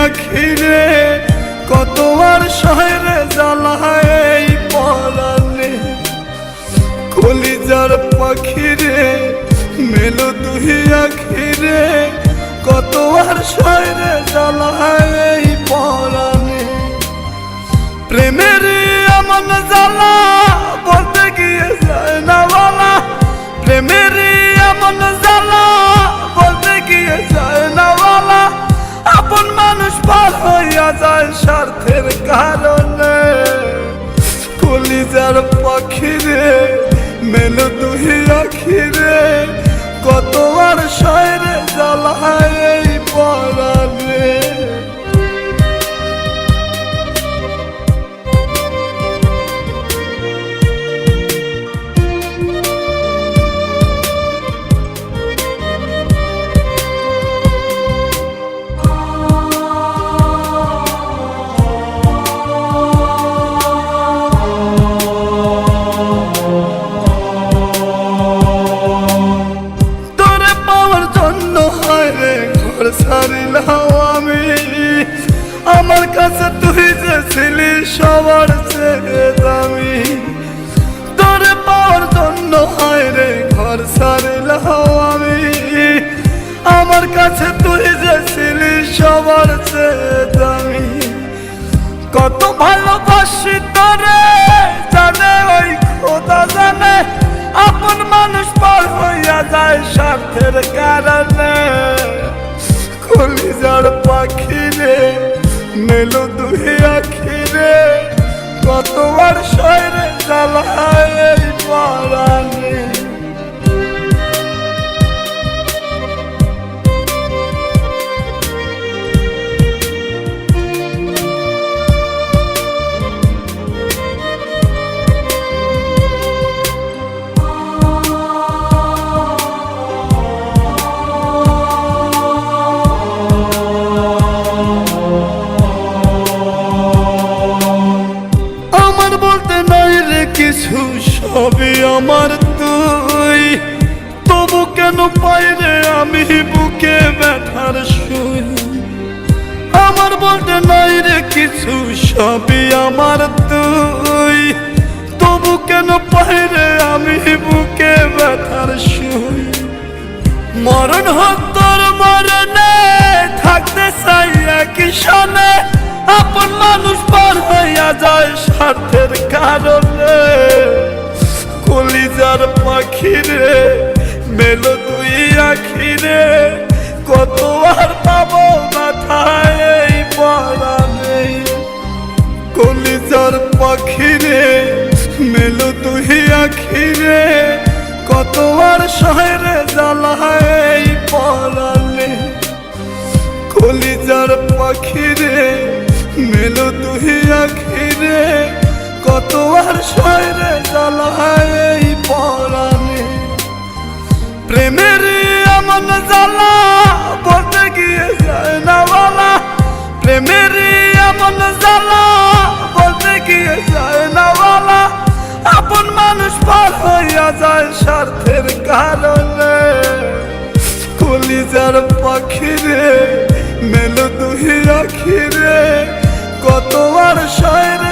আখিরে কত আর শহরে জ্বালায় এই পরাণে। কলিজার পাখিরে মেলো তুই আখিরে কত আর শহরে জ্বালায় এই পরাণে। প্রেমের এমন জ্বালা বলতে গিয়ে যায় না বলা, প্রেমের এমন জ্বালা বলতে গিয়ে যায় না বলা। আপন মানুষ পার হইয়া যায় স্বার্থের কারণে। কলিজার পাখিরে মেলো তুই আখিরে কত আর শহরে জ্বালায় এই পরাণে। ছাড়িলাম আমি আমার কাছে তুই যে ছিলি সবার চেয়ে দামি। তোরে পাওয়ার জন্য হয় রে ঘর ছাড়িলাম আমি আমার কাছে তুই যে ছিলি সবার চেয়ে দামি। কত ভালোবাসি তোরে জানে ওই খোদা জানে, আপন মানুষ পার হইয়া যায় স্বার্থের কারণে। কলিজার পাখিরে মেলো তুই আখিরে কত আর শহরে জ্বালায় এই পরাণে। কিছু সবই আমার তুই, তবু কেন পাই রে আমি বুকে ব্যথার সুই। আমার বলতে নাই রে কিছু সবই আমার তুই, তবু কেন পাই রে আমি বুকে ব্যথার সুই। মরণ হোক তোর মরণে থাকতে চাই একই সনে, আপন মানুষ পার হইয়া যায় স্বার্থের কারণে। কলিজার পাখিরে মেলো তুই আখিরে কত আর পাবো মাথায় এই পরাণে। কলিজার পাখিরে মেলো তুই আখিরে কত আর শহরে জ্বালায় এই পরাণে। কলিজার পাখিরে মেলো তুই আখিরে কত আর শহরে জ্বালায় এই পরাণে। প্রেমের এমন জ্বালা বলতে গিয়ে যায় না বলা, প্রেমের এমন জ্বালা বলতে গিয়ে যায় না বলা। আপন মানুষ পার হইয়া যায় স্বার্থের কারণে। কলিজার পাখিরে মেলো তুই আখিরে কত আর শহরে